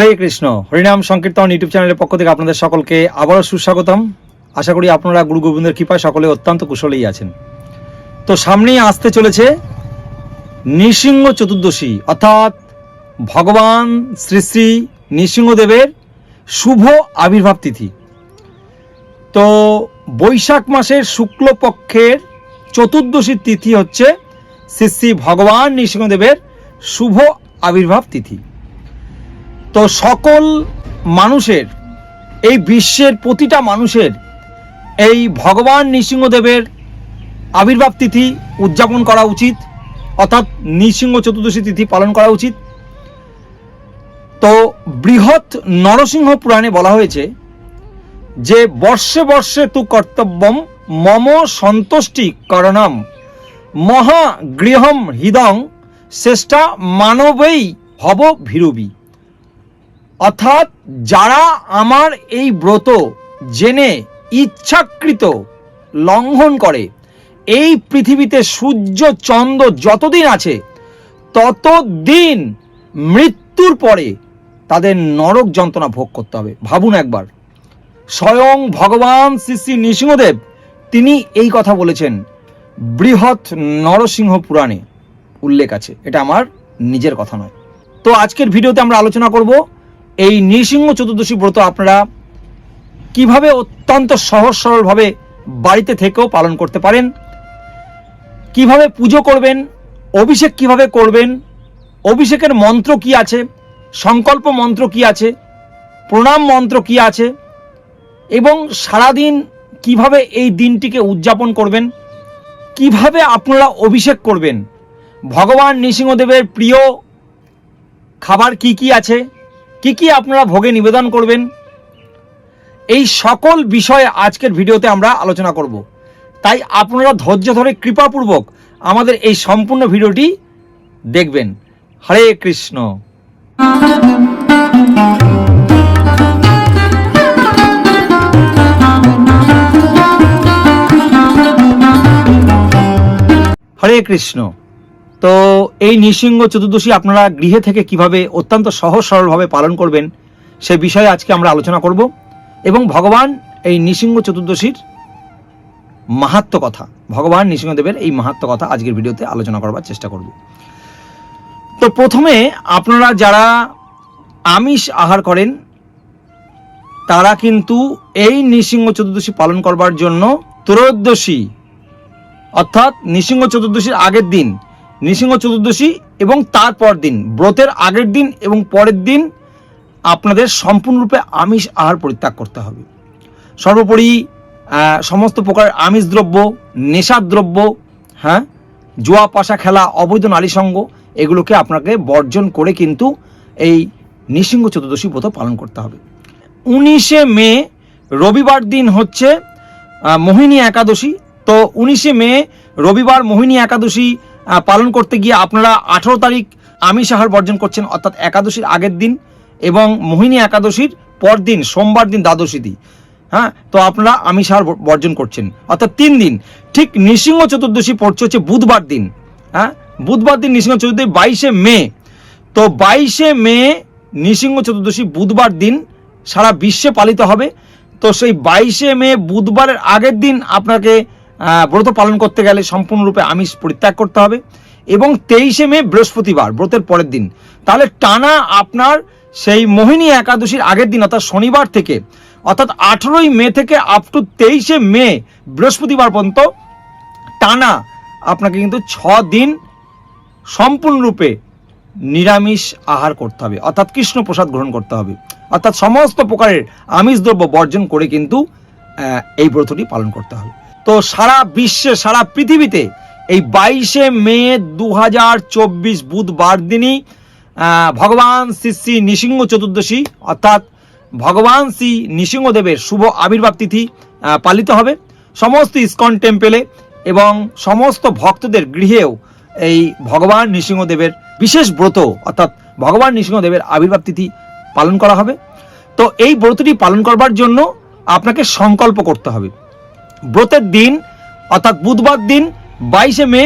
হরে কৃষ্ণ। হরিনাম সংকীর্তন ইউটিউব চ্যানেলের পক্ষ থেকে আপনাদের সকলকে আবারও সুস্বাগতম। আশা করি আপনারা গুরু গোবিন্দের কৃপায় সকলে অত্যন্ত কুশলেই আছেন। তো সামনেই আসতে চলেছে নৃসিংহ চতুর্দশী, অর্থাৎ ভগবান শ্রী শ্রী নৃসিংহদেবের শুভ আবির্ভাব তিথি। তো বৈশাখ মাসের শুক্লপক্ষের চতুর্দশীর তিথি হচ্ছে শ্রী শ্রী ভগবান নৃসিংহদেবের শুভ আবির্ভাব তিথি। তো সকল মানুষের, এই বিশ্বের প্রতিটা মানুষের এই ভগবান নৃসিংহদেবের আবির্ভাব তিথি উদযাপন করা উচিত, অর্থাৎ নৃসিংহ চতুর্দশী তিথি পালন করা উচিত। তো বৃহৎ নরসিংহ পুরাণে বলা হয়েছে যে বর্ষে বর্ষে তু কর্তব্যম মম সন্তুষ্টি করণম মহাগৃহম হৃদং শ্রেষ্ঠা মানবেই ভব ভীরুবি। অর্থাৎ যারা আমার এই ব্রত জেনে ইচ্ছাকৃত লঙ্ঘন করে, এই পৃথিবীতে সূর্য চন্দ্র যতদিন আছে ততদিন মৃত্যুর পরে তাদের নরক যন্ত্রণা ভোগ করতে হবে। ভাবুন একবার, স্বয়ং ভগবান শ্রী শ্রী নৃসিংহদেব তিনি এই কথা বলেছেন, বৃহৎ নরসিংহ পুরাণে উল্লেখ আছে, এটা আমার নিজের কথা নয়। তো আজকের ভিডিওতে আমরা আলোচনা করব এই নৃসিংহ চতুর্দশী ব্রত আপনারা কিভাবে অত্যন্ত সহজ সরলভাবে বাড়িতে থেকেও পালন করতে পারেন, কিভাবে পুজো করবেন, অভিষেক কিভাবে করবেন, অভিষেকের মন্ত্র কি আছে, সংকল্প মন্ত্র কি আছে, প্রণাম মন্ত্র কি আছে, এবং সারাদিন কিভাবে এই দিনটিকে উদযাপন করবেন, কিভাবে আপনারা অভিষেক করবেন, ভগবান নৃসিংহদেবের প্রিয় খাবার কি কি আছে, কি কি আপনারা ভোগে নিবেদন করবেন, এই সকল বিষয়ে আজকের ভিডিওতে আমরা আলোচনা করব। তাই আপনারা ধৈর্য ধরে কৃপাপূর্বক আমাদের এই সম্পূর্ণ ভিডিওটি দেখবেন। হরে কৃষ্ণ। হরে কৃষ্ণ। তো এই নৃসিংহ চতুর্দশী আপনারা গৃহে থেকে কিভাবে অত্যন্ত সহজ সরলভাবে পালন করবেন সে বিষয়ে আজকে আমরা আলোচনা করব, এবং ভগবান এই নৃসিংহ চতুর্দশীর মাহাত্ম্য কথা, ভগবান নৃসিংহদেবের এই মাহাত্ম্য কথা আজকের ভিডিওতে আলোচনা করবার চেষ্টা করব। তো প্রথমে আপনারা যারা আমিষ আহার করেন তারা কিন্তু এই নৃসিংহ চতুর্দশী পালন করবার জন্য ত্রয়োদশী, অর্থাৎ নৃসিংহ চতুর্দশীর আগের দিন, নৃসিংহ চতুর্দশী এবং তারপর দিন, ব্রতের আগের দিন এবং পরের দিন আপনাদের সম্পূর্ণরূপে আমিষ আহার পরিত্যাগ করতে হবে। সর্বোপরি সমস্ত প্রকার আমিষ দ্রব্য, নেশার দ্রব্য, জুয়া পাশা খেলা, অবৈধ নারী সঙ্গ, এগুলোকে আপনাকে বর্জন করে কিন্তু এই নৃসিংহ চতুর্দশী ব্রত পালন করতে হবে। 19শে মে রবিবার দিন হচ্ছে মোহিনী একাদশী। তো 19শে মে রবিবার মোহিনী একাদশী পালন করতে গিয়ে আপনারা 18 তারিখ আমিষ আহার বর্জন করছেন, অর্থাৎ একাদশীর আগের দিন, এবং মোহিনী একাদশীর পর দিন সোমবার দিন দ্বাদশী দিন, তো আপনারা আমিষ আহার বর্জন করছেন, অর্থাৎ 3 দিন। ঠিক নৃসিংহ চতুর্দশী পড়ছে হচ্ছে বুধবার দিন, বুধবার দিন নৃসিংহ চতুর্দশী 22শে মে। তো 22শে মে নৃসিংহ চতুর্দশী বুধবার দিন সারা বিশ্বে পালিত হবে। তো সেই 22শে মে বুধবারের আগের দিন আপনাকে ব্রত পালন করতে গেলে সম্পূর্ণরূপে আমিষ পরিত্যাগ করতে হবে, এবং 23শে মে বৃহস্পতিবার ব্রতের পরের দিন। তাহলে টানা আপনার সেই মোহিনী একাদশীর আগের দিন অর্থাৎ শনিবার থেকে, অর্থাৎ 18ই মে থেকে আপ টু 23শে মে বৃহস্পতিবার পর্যন্ত টানা আপনাকে কিন্তু 6 দিন সম্পূর্ণরূপে নিরামিষ আহার করতে হবে, অর্থাৎ কৃষ্ণ প্রসাদ গ্রহণ করতে হবে, অর্থাৎ সমস্ত প্রকারের আমিষ দ্রব্য বর্জন করে কিন্তু এই ব্রতটি পালন করতে হবে। তো সারা বিশ্বে, সারা পৃথিবীতে এই 22শে মে 2024 বুধবার দিনই ভগবান শ্রী শ্রী নৃসিংহ চতুর্দশী, অর্থাৎ ভগবান শ্রী নৃসিংহদেবের শুভ আবির্ভাব তিথি পালিত হবে। সমস্ত ইস্কন টেম্পেলে এবং সমস্ত ভক্তদের গৃহেও এই ভগবান নৃসিংহদেবের বিশেষ ব্রত, অর্থাৎ ভগবান নৃসিংহদেবের আবির্ভাব তিথি পালন করা হবে। তো এই ব্রতটি পালন করবার জন্য আপনাকে সংকল্প করতে হবে। ব্রতের দিন অর্থাৎ বুধবার দিন 22শে মে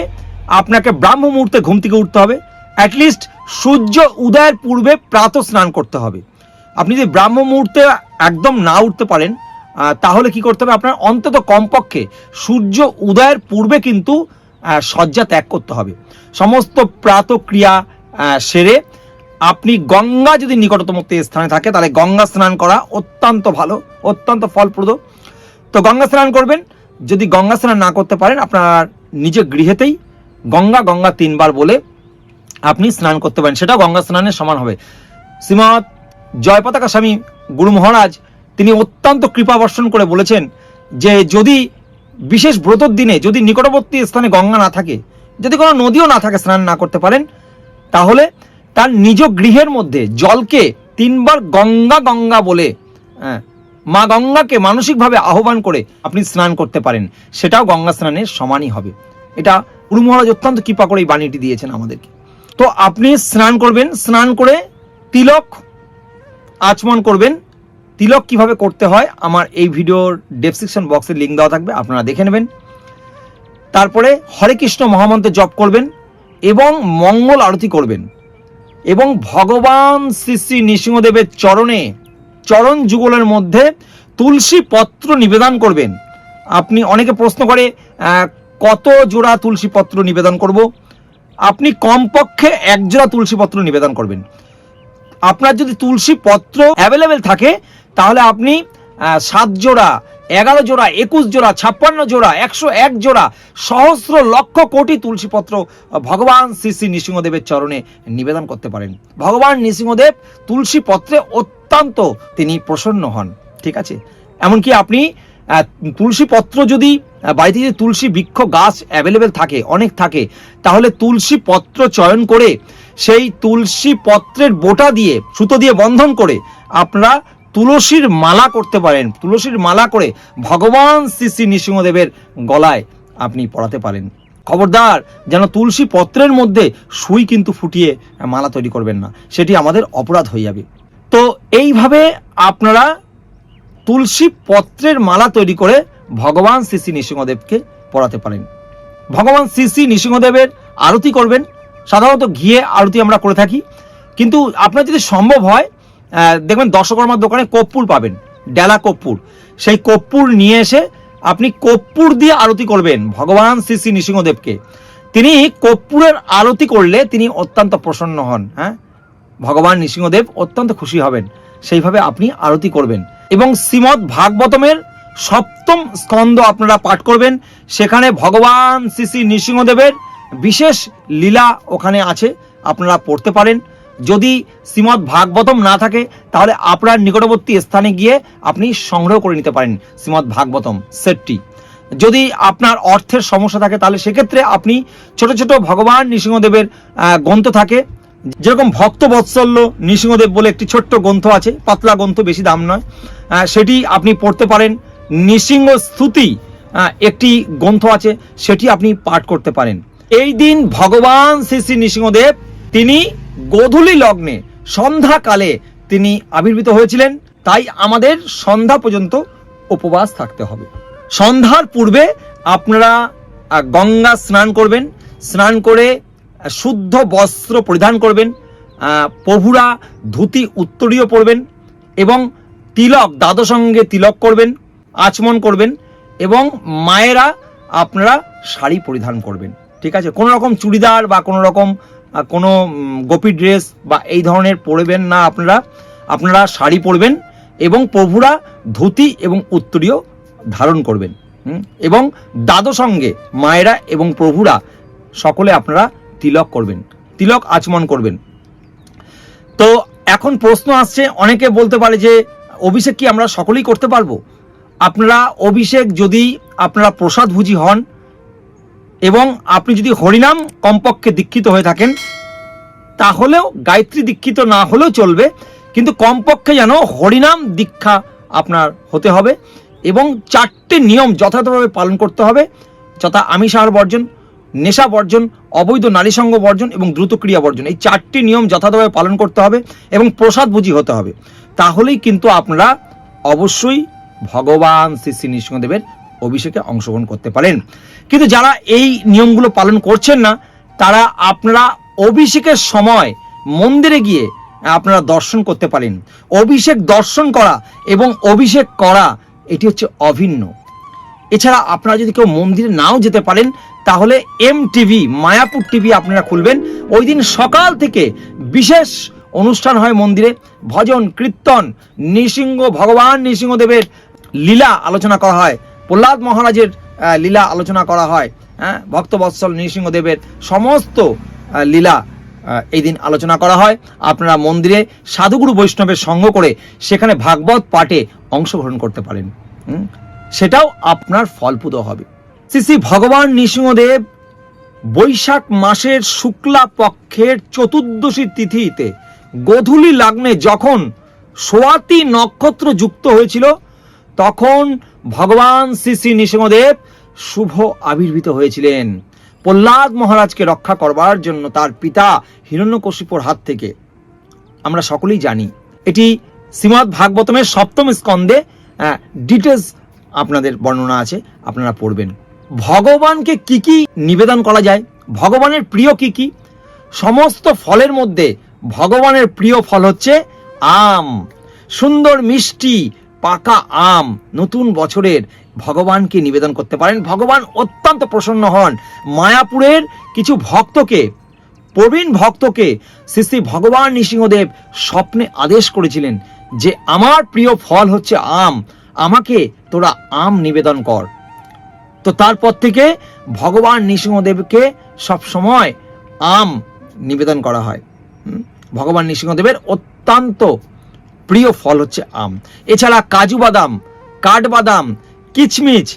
আপনাকে ব্রাহ্ম মুহূর্তে ঘুম থেকে উঠতে হবে, অ্যাটলিস্ট সূর্য উদয়ের পূর্বে প্রাতঃ স্নান করতে হবে। আপনি যদি ব্রাহ্ম মুহূর্তে একদম না উঠতে পারেন তাহলে কি করতে হবে, আপনার অন্তত কমপক্ষে সূর্য উদয়ের পূর্বে কিন্তু শয্যা ত্যাগ করতে হবে। সমস্ত প্রাতক্রিয়া সেরে আপনি গঙ্গা যদি নিকটতম স্থানে থাকে তাহলে গঙ্গা স্নান করা অত্যন্ত ভালো, অত্যন্ত ফলপ্রদ। তো গঙ্গা স্নান করবেন। যদি গঙ্গা স্নান না করতে পারেন আপনার নিজের গৃহেতেই গঙ্গা গঙ্গা 3 বার বলে আপনি স্নান করতে পারেন, সেটাও গঙ্গা স্নানের সমান হবে। শ্রীমৎ জয়পতাকা স্বামী গুরু মহারাজ তিনি অত্যন্ত কৃপা বর্ষণ করে বলেছেন যে যদি বিশেষ ব্রতর দিনে যদি নিকটবর্তী স্থানে গঙ্গা না থাকে, যদি কোনো নদীও না থাকে, স্নান না করতে পারেন, তাহলে তার নিজ গৃহের মধ্যে জলকে 3 বার গঙ্গা গঙ্গা বলে মা গঙ্গাকে মানসিকভাবে আহ্বান করে আপনি স্নান করতে পারেন, সেটাও গঙ্গা স্নানের সমানই হবে। এটা গুরু মহারাজ অত্যন্ত কৃপা করে এই বাণীটি দিয়েছেন আমাদেরকে। তো আপনি স্নান করবেন, স্নান করে তিলক আচমন করবেন। তিলক কিভাবে করতে হয় আমার এই ভিডিওর ডেসক্রিপশন বক্সে লিঙ্ক দেওয়া থাকবে, আপনারা দেখে নেবেন। তারপরে হরে কৃষ্ণ মহামন্ত্র জপ করবেন এবং মঙ্গল আরতি করবেন এবং ভগবান শ্রী শ্রী নৃসিংহদেবের চরণ যুগলের মধ্যে তুলসী পত্র নিবেদন করবেন। আপনি অনেকে প্রশ্ন করে কত জোড়া তুলসী পত্র নিবেদন করব? আপনি কমপক্ষে 1 জোড়া তুলসী পত্র নিবেদন করবেন। আপনার যদি তুলসী পত্র অ্যাভেলেবেল থাকে তাহলে আপনি 7 জোড়া, 11 জোড়া, 21 জোড়া, 56 জোড়া, 101 জোড়া, সহস্র লক্ষ কোটি তুলসী পত্র ভগবান শ্রী শ্রী নৃসিংহদেবের চরণে নিবেদন করতে পারেন। ভগবান নৃসিংহদেব তুলসী পত্রে অত্যন্ত তিনি প্রসন্ন হন। ঠিক আছে, এমনকি আপনি তুলসী পত্র যদি বাড়িতে যদি তুলসী বৃক্ষ গাছ অ্যাভেলেবেল থাকে, অনেক থাকে, তাহলে তুলসী পত্র চয়ন করে সেই তুলসী পত্রের বোটা দিয়ে সুতো দিয়ে বন্ধন করে আপনারা তুলসীর মালা করতে পারেন। তুলসীর মালা করে ভগবান শ্রী শ্রী নৃসিংহদেবের গলায় আপনি পরাতে পারেন। খবরদার যেন তুলসী পত্রের মধ্যে সুই কিন্তু ফুটিয়ে মালা তৈরি করবেন না, সেটি আমাদের অপরাধ হয়ে যাবে। তো এইভাবে আপনারা তুলসী পত্রের মালা তৈরি করে ভগবান শ্রী শ্রী নৃসিংহদেবকে পরাতে পারেন। ভগবান শ্রী শ্রী নৃসিংহদেবের আরতি করবেন। সাধারণত ঘিয়ে আরতি আমরা করে থাকি, কিন্তু আপনার যদি সম্ভব হয় দেখবেন দশকর্মার দোকানে কর্পূর পাবেন, ডেলা কর্পূর, সেই কর্পূর নিয়ে এসে আপনি কর্পূর দিয়ে আরতি করবেন ভগবান শ্রী শ্রী নৃসিংহদেবকে। তিনি কর্পূরের আরতি করলে তিনি অত্যন্ত প্রসন্ন হন। ভগবান নৃসিংহদেব অত্যন্ত খুশি হবেন, সেইভাবে আপনি আরতি করবেন। এবং শ্রীমদ্ ভাগবতমের 7ম স্কন্ধ আপনারা পাঠ করবেন। সেখানে ভগবান শ্রী শ্রী নৃসিংহদেবের বিশেষ লীলা ওখানে আছে, আপনারা পড়তে পারেন। যদি শ্রীমদ্ ভাগবতম না থাকে তাহলে আপনার নিকটবর্তী স্থানে গিয়ে আপনি সংগ্রহ করে নিতে পারেন শ্রীমদ্ ভাগবতম সেটটি। যদি আপনার অর্থের সমস্যা থাকে তাহলে সেক্ষেত্রে আপনি ছোট ছোট ভগবান নৃসিংহদেবের গ্রন্থ থাকে, যেরকম ভক্ত বৎসল্য নৃসিংহদেব বলে একটি ছোট্ট গ্রন্থ আছে, পাতলা গ্রন্থ, বেশি দাম নয়, সেটি আপনি পড়তে পারেন। নৃসিংহ স্তুতি একটি গ্রন্থ আছে, সেটি আপনি পাঠ করতে পারেন। এই দিন ভগবান শ্রী শ্রী নৃসিংহদেব তিনি গোধূলি লগ্নে সন্ধ্যাকালে তিনি আবির্ভূত হয়েছিলেন, তাই আমাদের সন্ধ্যা পর্যন্ত উপবাস থাকতে হবে। সন্ধ্যার পূর্বে আপনারা গঙ্গা স্নান করবেন, স্নান করে শুদ্ধ বস্ত্র পরিধান করবেন, প্রভুরা ধুতি উত্তরীয় পরবেন এবং তিলক দ্বাদশাঙ্গে তিলক করবেন, আচমন করবেন এবং মায়েরা আপনারা শাড়ি পরিধান করবেন। ঠিক আছে, কোনো রকম চুড়িদার বা কোনো রকম কোনো গোপী ড্রেস বা এই ধরনের পরবেন না, আপনারা শাড়ি পরবেন এবং প্রভুরা ধুতি এবং উত্তরীয় ধারণ করবেন। এবং দ্বাদশাঙ্গে মায়েরা এবং প্রভুরা সকলে আপনারা তিলক করবেন, তিলক আচমন করবেন। তো এখন প্রশ্ন আসছে, অনেকে বলতে পারে যে অভিষেক কি আমরা সকলেই করতে পারবো? আপনারা অভিষেক যদি আপনারা প্রসাদভোজী হন এবং আপনি যদি হরিনাম কমপক্ষে দীক্ষিত হয়ে থাকেন, তাহলেও গায়ত্রী দীক্ষিত না হলেও চলবে, কিন্তু কমপক্ষে যেন হরিনাম দীক্ষা আপনার হতে হবে এবং 4টে নিয়ম যথাযথভাবে পালন করতে হবে, যথা আমিষ আহার বর্জন, নেশা বর্জন, অবৈধ নারীসঙ্গ বর্জন এবং দ্রুত ক্রিয়া বর্জন। এই 4টি নিয়ম যথাযথভাবে পালন করতে হবে এবং প্রসাদভোজী হতে হবে। তাহলেই কিন্তু আপনারা অবশ্যই ভগবান শ্রী শ্রী নৃসিংহদেবের অভিষেকে অংশগ্রহণ করতে পারেন। কিন্তু যারা এই নিয়মগুলো পালন করছেন না, তারা আপনারা অভিষেকের সময় মন্দিরে গিয়ে আপনারা দর্শন করতে পারেন। অভিষেক দর্শন করা এবং অভিষেক করা এটি হচ্ছে অভিন্ন। এছাড়া আপনারা যদি কেউ মন্দিরে নাও যেতে পারেন তাহলে MTV মায়াপুর টিভি আপনারা খুলবেন। ওই দিন সকাল থেকে বিশেষ অনুষ্ঠান হয় মন্দিরে, ভজন কীর্তন, ভগবান নৃসিংহদেবের লীলা আলোচনা করা হয়, প্রহ্লাদ মহারাজের লীলা আলোচনা করা হয়, ভক্তবৎসল নৃসিংহদেবের সমস্ত লীলা এই দিন আলোচনা করা হয়। আপনারা মন্দিরে সাধুগুরু বৈষ্ণবের সঙ্গ করে সেখানে ভাগবত পাঠে অংশগ্রহণ করতে পারেন, সেটাও আপনার ফলপ্রদ হবে। শ্রী শ্রী ভগবান নৃসিংহদেব বৈশাখ মাসের শুক্লা পক্ষের চতুর্দশী তিথিতে গোধূলি লগ্নে যখন সোয়াতি নক্ষত্র যুক্ত হয়েছিল তখন ভগবান শ্রী শ্রী নৃসিংহদেব শুভ আবির্ভূত হয়েছিলেন প্রহ্লাদ মহারাজকে রক্ষা করবার জন্য তার পিতা হিরণ্যকশিপুর হাত থেকে। আমরা সকলেই জানি, এটি শ্রীমদ্ ভাগবতমের 7ম স্কন্ধে ডিটেলস আপনাদের বর্ণনা আছে, আপনারা পড়বেন। ভগবানকে কি কি নিবেদন করা যায়, ভগবানের প্রিয় কি কি? সমস্ত ফলের মধ্যে ভগবানের প্রিয় ফল হচ্ছে আম। সুন্দর মিষ্টি পাকা আম নতুন বছরের ভগবানকে নিবেদন করতে পারেন, ভগবান অত্যন্ত প্রসন্ন হন। মায়াপুরের কিছু ভক্তকে, প্রবীণ ভক্তকে শ্রী শ্রী ভগবান নৃসিংহদেব স্বপ্নে আদেশ করেছিলেন যে আমার প্রিয় ফল হচ্ছে আম, আমাকে তোরা আম নিবেদন কর। তো তারপর থেকে ভগবান নৃসিংহদেবকে সব সময় আম নিবেদন করা হয়। ভগবান নৃসিংহদেবের অত্যন্ত প্রিয় ফল হচ্ছে আম। এছাড়া কাজু বাদাম, কাঠবাদাম, কিচমিচ,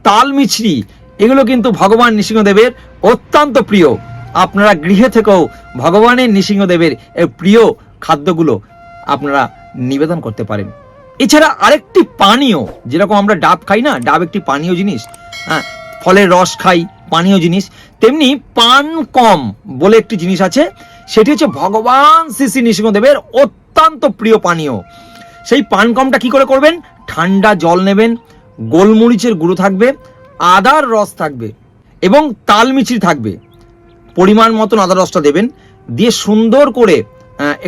তাল মিছরি এগুলো কিন্তু ভগবান নৃসিংহদেবের অত্যন্ত প্রিয়। আপনারা গৃহে থেকেও ভগবানের নৃসিংহদেবের এই প্রিয় খাদ্যগুলো আপনারা নিবেদন করতে পারেন। এছাড়া আরেকটি পানীয়, যেরকম আমরা ডাব খাই না, ডাব একটি পানীয় জিনিস, ফলের রস খাই, পানীয় জিনিস, তেমনি পান কম বলে একটি জিনিস আছে, সেটি হচ্ছে ভগবান শ্রী শ্রী নৃসিংহদেবের অত্যন্ত প্রিয় পানীয়। সেই পান কমটা কি করে করবেন? ঠান্ডা জল নেবেন, গোলমরিচের গুঁড়ো থাকবে, আদার রস থাকবে এবং তাল মিছরি থাকবে, পরিমাণ মতন আদার রসটা দেবেন, দিয়ে সুন্দর করে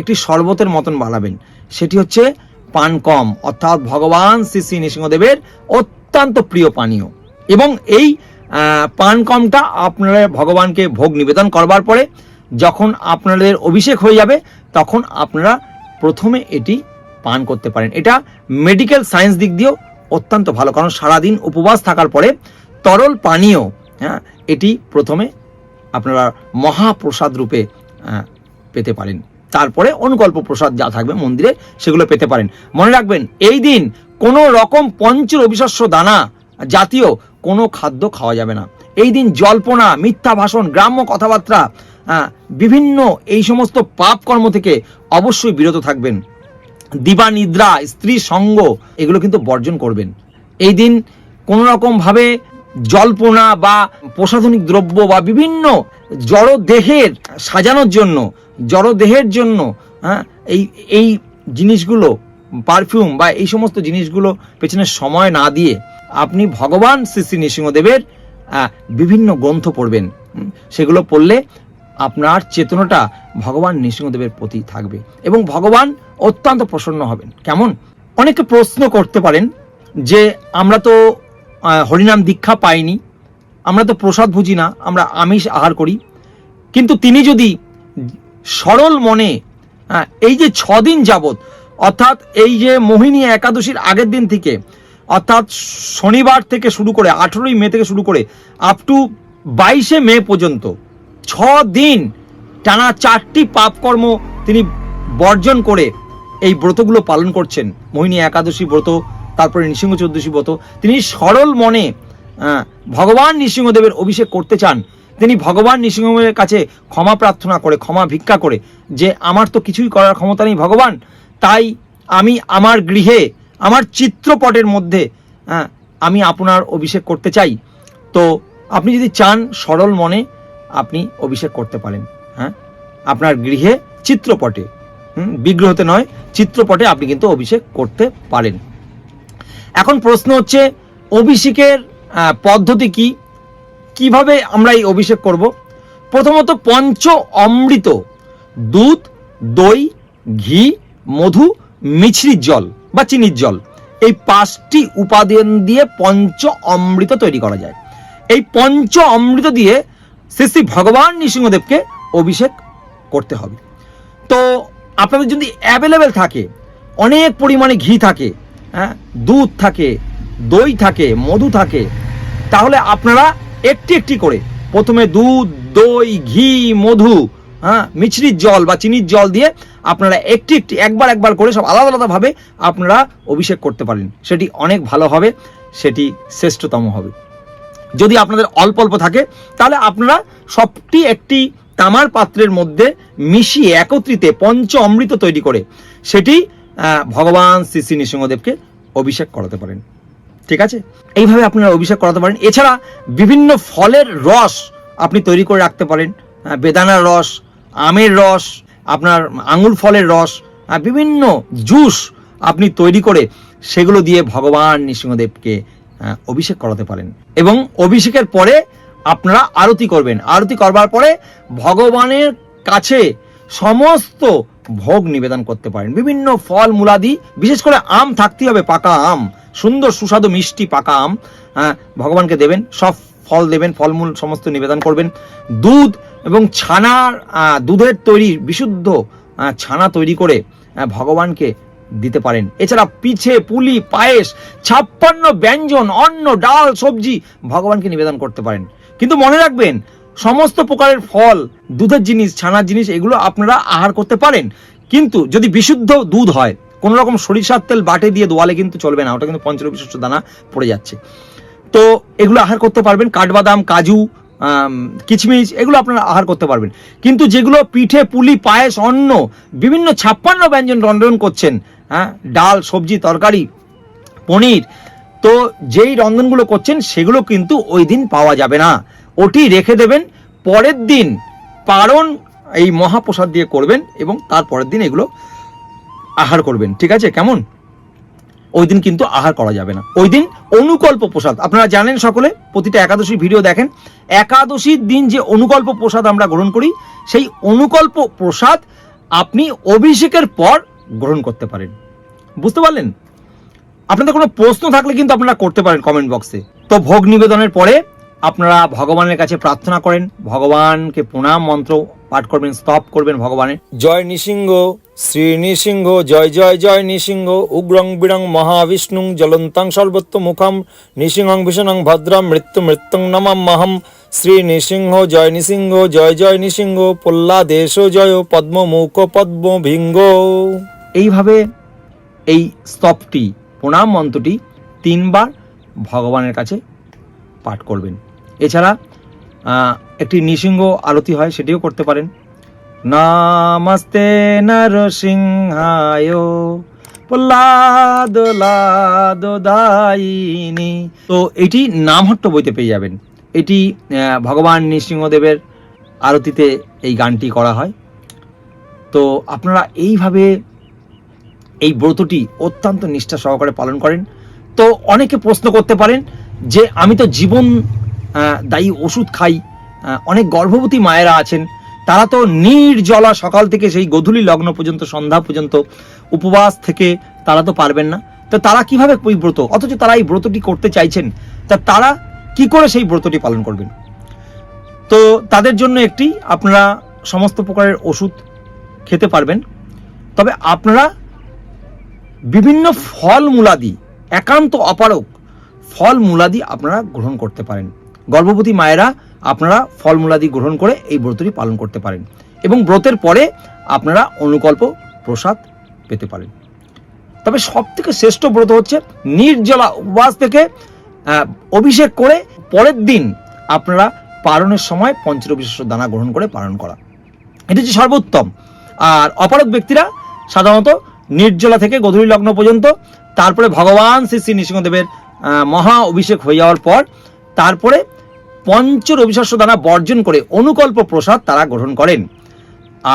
একটি শরবতের মতন বানাবেন। সেটি হচ্ছে পান কম, অর্থাৎ ভগবান শ্রী শ্রী নৃসিংহদেবের অত্যন্ত প্রিয় পানীয়। এবং এই পান কমটা আপনারা ভগবানকে ভোগ নিবেদন করবার পরে যখন আপনাদের অভিষেক হয়ে যাবে তখন আপনারা প্রথমে এটি পান করতে পারেন। এটা মেডিকেল সায়েন্স দিক দিয়েও অত্যন্ত ভালো, কারণ সারাদিন উপবাস থাকার পরে তরল পানীয় এটি প্রথমে আপনারা মহাপ্রসাদ রূপে পেতে পারেন, তারপরে অনুকল্প প্রসাদ যা থাকবে মন্দিরে সেগুলো পেতে পারেন। মনে রাখবেন, এই দিন কোনো রকম পঞ্চ রবিশস্য দানা জাতীয় কোনো খাদ্য খাওয়া যাবে না। এই দিন জল্পনা, মিথ্যা ভাষণ, গ্রাম্য কথাবার্তা, বিভিন্ন এই সমস্ত পাপ কর্ম থেকে অবশ্যই বিরত থাকবেন। দিবা নিদ্রা, স্ত্রী সঙ্গ এগুলো কিন্তু বর্জন করবেন। এই দিন কোনো রকম ভাবে জল্পনা বা প্রসাধনিক দ্রব্য বা বিভিন্ন জড় দেহের সাজানোর জন্য, জড় দেহের জন্য এই জিনিসগুলো, পারফিউম বা এই সমস্ত জিনিসগুলো পেছনে সময় না দিয়ে আপনি ভগবান শ্রী শ্রী নৃসিংহদেবের বিভিন্ন গ্রন্থ পড়বেন। সেগুলো পড়লে আপনার চেতনাটা ভগবান নৃসিংহদেবের প্রতি থাকবে এবং ভগবান অত্যন্ত প্রসন্ন হবেন। কেমন? অনেকে প্রশ্ন করতে পারেন যে আমরা তো হরিনাম দীক্ষা পাইনি, আমরা তো প্রসাদ ভুজি না, আমরা আমিষ আহার করি, কিন্তু তিনি যদি সরল মনে এই যে 6 দিন যাবত, অর্থাৎ এই যে মোহিনী একাদশীর আগের দিন থেকে, অর্থাৎ শনিবার থেকে শুরু করে 18ই মে থেকে শুরু করে আপ টু 22শে মে পর্যন্ত 6 দিন টানা 4টি পাপকর্ম তিনি বর্জন করে এই ব্রতগুলো পালন করছেন, মোহিনী একাদশী ব্রত, তারপরে নৃসিংহ চতুর্দশী ব্রত। তিনি সরল মনে ভগবান নৃসিংহদেবের অভিষেক করতে চান। তিনি ভগবান নৃসিংহদেবের কাছে ক্ষমা প্রার্থনা করে, ক্ষমা ভিক্ষা করে যে আমার তো কিছুই করার ক্ষমতা নেই ভগবান, তাই আমি আমার গৃহে আমার চিত্রপটের মধ্যে আমি আপনার অভিষেক করতে চাই। তো আপনি যদি চান সরল মনে আপনি অভিষেক করতে পারেন। আপনার গৃহে চিত্রপটে, বিগ্রহতে নয়, চিত্রপটে আপনি কিন্তু অভিষেক করতে পারেন। এখন প্রশ্ন হচ্ছে অভিষেকের পদ্ধতি কি, কিভাবে আমরা এই অভিষেক করব? প্রথমত পঞ্চ অমৃত দুধ, দই, ঘি, মধু, মিছরির জল বা চিনির জল, এই 5টি উপাদান দিয়ে পঞ্চ অমৃত তৈরি করা যায়। এই পঞ্চ অমৃত দিয়ে শ্রী শ্রী ভগবান নৃসিংহদেবকে অভিষেক করতে হবে। তো আপনাদের যদি অ্যাভেলেবেল থাকে, অনেক পরিমাণে ঘি থাকে, হ্যাঁ, দুধ থাকে, দই থাকে, মধু থাকে, তাহলে আপনারা একটি একটি করে প্রথমে দুধ, দই, ঘি, মধু, হ্যাঁ, মিছরির জল বা চিনির জল দিয়ে আপনারা একটি একটি একবার করে সব আলাদা আলাদাভাবে আপনারা অভিষেক করতে পারেন। সেটি অনেক ভালো হবে, সেটি শ্রেষ্ঠতম হবে। যদি আপনাদের অল্প অল্প থাকে তাহলে আপনারা সবটি একটি তামার পাত্রের মধ্যে মিশিয়ে একত্রিতে পঞ্চ অমৃত তৈরি করে সেটি ভগবান শ্রী শ্রী নৃসিংহদেবকে অভিষেক করাতে পারেন। ঠিক আছে, এইভাবে আপনারা অভিষেক করাতে পারেন। এছাড়া বিভিন্ন ফলের রস আপনি তৈরি করে রাখতে পারেন, বেদানার রস, আমের রস, আপনার আঙুর ফলের রস, বিভিন্ন জুস আপনি তৈরি করে সেগুলো দিয়ে ভগবান নৃসিংহদেবকে অভিষেক করাতে পারেন। এবং অভিষেকের পরে আপনারা আরতি করবেন। আরতি করবার পরে ভগবানের কাছে সমস্ত ভোগ নিবেদন করতে পারেন। বিভিন্ন ফল মূলাদি, বিশেষ করে আম থাকতে হবে, পাকা আম, সুন্দর সুস্বাদু মিষ্টি পাকা আম ভগবানকে দেবেন। সব ফল দেবেন, ফলমূল সমস্ত নিবেদন করবেন। দুধ এবং ছানার, দুধের তৈরি বিশুদ্ধ ছানা তৈরি করে ভগবানকে দিতে পারেন। এছাড়া পিঠে, পুলি, পায়েস, 56 ব্যঞ্জন, অন্ন, ডাল, সবজি ভগবানকে নিবেদন করতে পারেন। কিন্তু মনে রাখবেন, সমস্ত প্রকারের ফল, দুধের জিনিস, ছানার জিনিস এগুলো আপনারা আহার করতে পারেন, কিন্তু যদি বিশুদ্ধ দুধ হয়, কোনো রকম সরিষার তেল বাটে দিয়ে দোয়ালে কিন্তু চলবে না, ওটা কিন্তু পঞ্চরবিশিষ্ট দানা পড়ে যাচ্ছে। তো এগুলো আহার করতে পারবেন। কাঠবাদাম, কাজু, কিচমিচ এগুলো আপনারা আহার করতে পারবেন। কিন্তু যেগুলো পিঠে, পুলি, পায়েস, অন্ন, বিভিন্ন 56 ব্যঞ্জন রন্ধন করছেন, হ্যাঁ, ডাল, সবজি, তরকারি, পনির, তো যেই রন্ধনগুলো করছেন সেগুলো কিন্তু ওই দিন পাওয়া যাবে না। ওটি রেখে দেবেন, পরের দিন পারণ এই মহাপ্রসাদ দিয়ে করবেন এবং তার পরের দিন এগুলো আহার করবেন। ঠিক আছে, কেমন? ওই দিন কিন্তু আহার করা যাবে না। ওই দিন অনুকল্প প্রসাদ, আপনারা জানেন সকলে, প্রতিটা একাদশী ভিডিও দেখেন, একাদশীর দিন যে অনুকল্প প্রসাদ আমরা গ্রহণ করি, সেই অনুকল্প প্রসাদ আপনি অভিষেকের পর গ্রহণ করতে পারেন। বুঝতে পারলেন? আপনাদের কোনো প্রশ্ন থাকলে কিন্তু আপনারা করতে পারেন কমেন্ট বক্সে। তো ভোগ নিবেদনের পরে আপনারা ভগবানের কাছে প্রার্থনা করেন, ভগবানকে প্রণাম মন্ত্র পাঠ করবেন, স্তব করবেন ভগবানের। জয় নৃসিংহ, শ্রী নৃসিংহ, জয় জয় জয় নৃসিংহ, উগ্রং বিরং মহাবিষ্ণুং জ্বলন্তাং সর্বত্র মুখম, নৃসিংহং ভীষণং ভদ্রম, মৃত্যুং নমাম্যহম। শ্রী নৃসিংহ, জয় নৃসিংহ, জয় জয় নৃসিংহ, প্রহ্লাদেশ জয়, পদ্মমুখ পদ্মভিঙ্গ। এইভাবে এই স্তবটি, প্রণাম মন্ত্রটি 3 বার ভগবানের কাছে পাঠ করবেন। এছাড়া একটি নৃসিংহ আরতি হয়, সেটিও করতে পারেন। নমস্তে নরসিংহায় প্রহ্লাদলাদদায়িনী। তো এটি নামহট্ট বইতে পেয়ে যাবেন। এটি ভগবান নৃসিংহদেবের আরতিতে এই গানটি করা হয়। তো আপনারা এইভাবে এই ব্রতটি অত্যন্ত নিষ্ঠা সহকারে পালন করেন। তো অনেকে প্রশ্ন করতে পারেন যে আমি তো জীবন দায়ী ওষুধ খাই, অনেক গর্ভবতী মায়েরা আছেন, তারা তো নির্জলা সকাল থেকে সেই গোধূলি লগ্ন পর্যন্ত, সন্ধ্যা পর্যন্ত উপবাস থেকে তারা তো পারবেন না। তো তারা কিভাবে ওই ব্রত, অথচ তারা এই ব্রতটি করতে চাইছেন, তা তারা কি করে সেই ব্রতটি পালন করবেন? তো তাদের জন্য একটি, আপনারা সমস্ত প্রকারের ওষুধ খেতে পারবেন, তবে আপনারা বিভিন্ন ফল মূলাদি, একান্ত অপারক ফল মূলাদি আপনারা গ্রহণ করতে পারেন। গর্ভবতী মায়েরা আপনারা ফল মূলাদি গ্রহণ করে এই ব্রতটি পালন করতে পারেন এবং ব্রতের পরে আপনারা অনুকল্প প্রসাদ পেতে পারেন। তবে সব থেকে শ্রেষ্ঠ ব্রত হচ্ছে নির্জলা উপবাস থেকে অভিষেক করে পরের দিন আপনারা পারণের সময় পঞ্চরবিশিষ্ট দানা গ্রহণ করে পালন করা, এটি হচ্ছে সর্বোত্তম। আর অপারক ব্যক্তিরা সাধারণত নির্জলা থেকে গোধূলি লগ্ন পর্যন্ত, তারপরে ভগবান শ্রী শ্রী নৃসিংহদেবের মহা অভিষেক হয়ে যাওয়ার পর তারপরে পঞ্চরবিশিষ্ট দানা বর্জন করে অনুকল্প প্রসাদ তারা গ্রহণ করেন।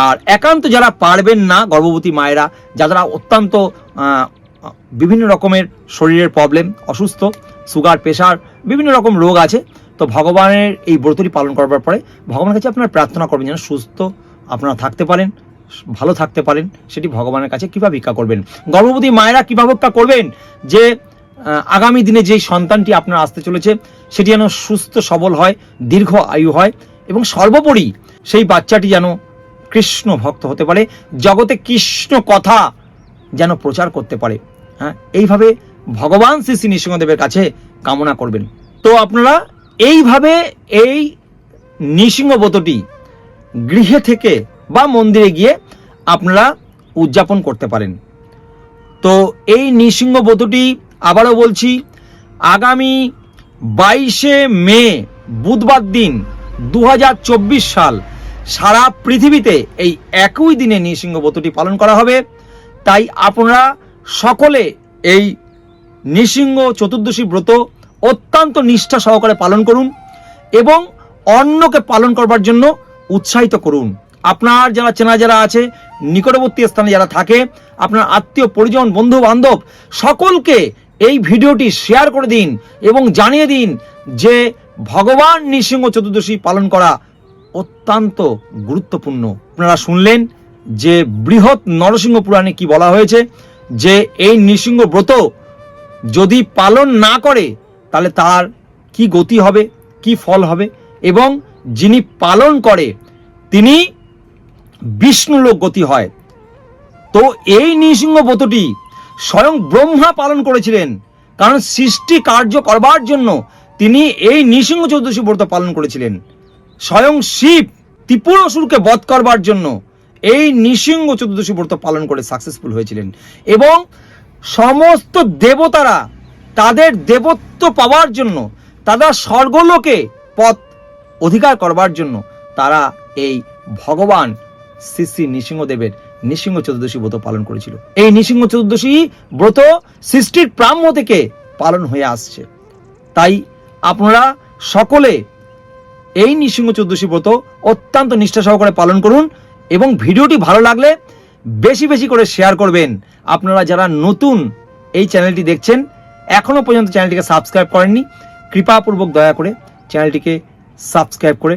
আর একান্ত যারা পারবেন না, গর্ভবতী মায়েরা, যারা অত্যন্ত বিভিন্ন রকমের শরীরের প্রবলেম, অসুস্থ, সুগার, প্রেশার, বিভিন্ন রকম রোগ আছে, তো ভগবানের এই ব্রতটি পালন করবার পরে ভগবানের কাছে আপনারা প্রার্থনা করবেন যেন সুস্থ আপনারা থাকতে পারেন, ভালো থাকতে পারেন, সেটি ভগবানের কাছে কৃপা ভিক্ষা করবেন। গর্ভবতী মায়েরা কৃপা ভিক্ষা করবেন যে আগামী দিনে যেই সন্তানটি আপনার আসতে চলেছে সেটি যেন সুস্থ সবল হয়, দীর্ঘ আয়ু হয়, এবং সর্বোপরি সেই বাচ্চাটি যেন কৃষ্ণ ভক্ত হতে পারে, জগতে কৃষ্ণ কথা যেন প্রচার করতে পারে। হ্যাঁ, এইভাবে ভগবান শ্রী শ্রী নৃসিংহদেবের কাছে কামনা করবেন। তো আপনারা এইভাবে এই নৃসিংহ ব্রতটি গৃহে থেকে বা মন্দিরে গিয়ে আপনারা উদযাপন করতে পারেন। তো এই নৃসিংহ ব্রতটি আবারও বলছি, আগামী 22শে মে বুধবার দিন 2024 সাল সারা পৃথিবীতে এই একই দিনে নৃসিংহ ব্রতটি পালন করা হবে। তাই আপনারা সকলে এই নৃসিংহ চতুর্দশী ব্রত অত্যন্ত নিষ্ঠা সহকারে পালন করুন এবং অন্যকে পালন করবার জন্য উৎসাহিত করুন। আপনার যারা চেনা যারা আছে, নিকটবর্তী স্থানে যারা থাকে, আপনার আত্মীয় পরিজন, বন্ধু বান্ধব সকলকে এই ভিডিওটি শেয়ার করে দিন এবং জানিয়ে দিন যে ভগবান নৃসিংহ চতুর্দশী পালন করা অত্যন্ত গুরুত্বপূর্ণ। আপনারা শুনলেন যে বৃহৎ নরসিংহ পুরাণে কি বলা হয়েছে, যে এই নৃসিংহ ব্রত যদি পালন না করে তাহলে তার কি গতি হবে, কি ফল হবে, এবং যিনি পালন করে তিনি বিষ্ণুলোক গতি হয়। তো এই নৃসিংহ ব্রতটি স্বয়ং ব্রহ্মা পালন করেছিলেন, কারণ সৃষ্টি কার্য করবার জন্য তিনি এই নৃসিংহ চতুর্দশী ব্রত পালন করেছিলেন। স্বয়ং শিব ত্রিপুর অসুরকে বধ করবার জন্য এই নৃসিংহ চতুর্দশী ব্রত পালন করে সাকসেসফুল হয়েছিলেন, এবং সমস্ত দেবতারা তাদের দেবত্ব পাওয়ার জন্য, তারা স্বর্গলোকে পথ অধিকার করবার জন্য তারা এই ভগবান শ্রী শ্রী নৃসিংহদেবের নৃসিংহ চতুর্দশী ব্রত পালন করেছিল। এই নৃসিংহ চতুর্দশী ব্রত সৃষ্টির প্রাম্য থেকে পালন হয়ে আসছে। তাই আপনারা সকলে এই নৃসিংহ চতুর্দশী ব্রত অত্যন্ত নিষ্ঠা সহকারে পালন করুন এবং ভিডিওটি ভালো লাগলে বেশি বেশি করে শেয়ার করবেন। আপনারা যারা নতুন এই চ্যানেলটি দেখছেন, এখনো পর্যন্ত চ্যানেলটিকে সাবস্ক্রাইব করেননি, কৃপাপূর্বক দয়া করে চ্যানেলটিকে সাবস্ক্রাইব করে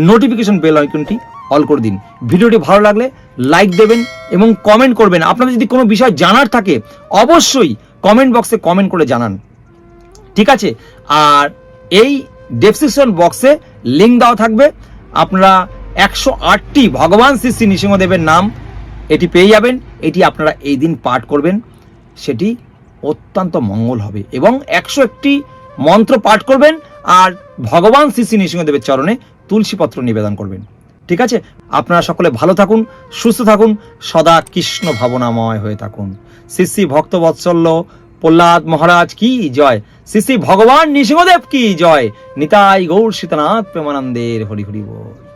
নোটিফিকেশন বেল আইকনটি অল করে দিন। ভিডিওটি ভালো লাগলে লাইক দেবেন এবং কমেন্ট করবেন। আপনাদের যদি কোনো বিষয় জানার থাকে অবশ্যই কমেন্ট বক্সে কমেন্ট করে জানান, ঠিক আছে? আর এই ডেসক্রিপশন বক্সে লিঙ্ক দেওয়া থাকবে, আপনারা 108টি ভগবান শ্রী শ্রী নৃসিংহদেবের নাম এটি পেয়ে যাবেন। এটি আপনারা এই দিন পাঠ করবেন, সেটি অত্যন্ত মঙ্গল হবে, এবং 101টি মন্ত্র পাঠ করবেন আর ভগবান শ্রী শ্রী নৃসিংহদেবের চরণে তুলসীপত্র নিবেদন করবেন, ঠিক আছে? আপনারা সকলে ভালো থাকুন, সুস্থ থাকুন, সদা কৃষ্ণ ভাবনাময় হয়ে থাকুন। শ্রী শ্রী ভক্তবৎসল্য প্রহ্লাদ মহারাজ কি জয়, শ্রী শ্রী ভগবান নৃসিংহদেব কি জয়, নিতাই গৌর সীতানাথ প্রেমানন্দের হরি হরি বল।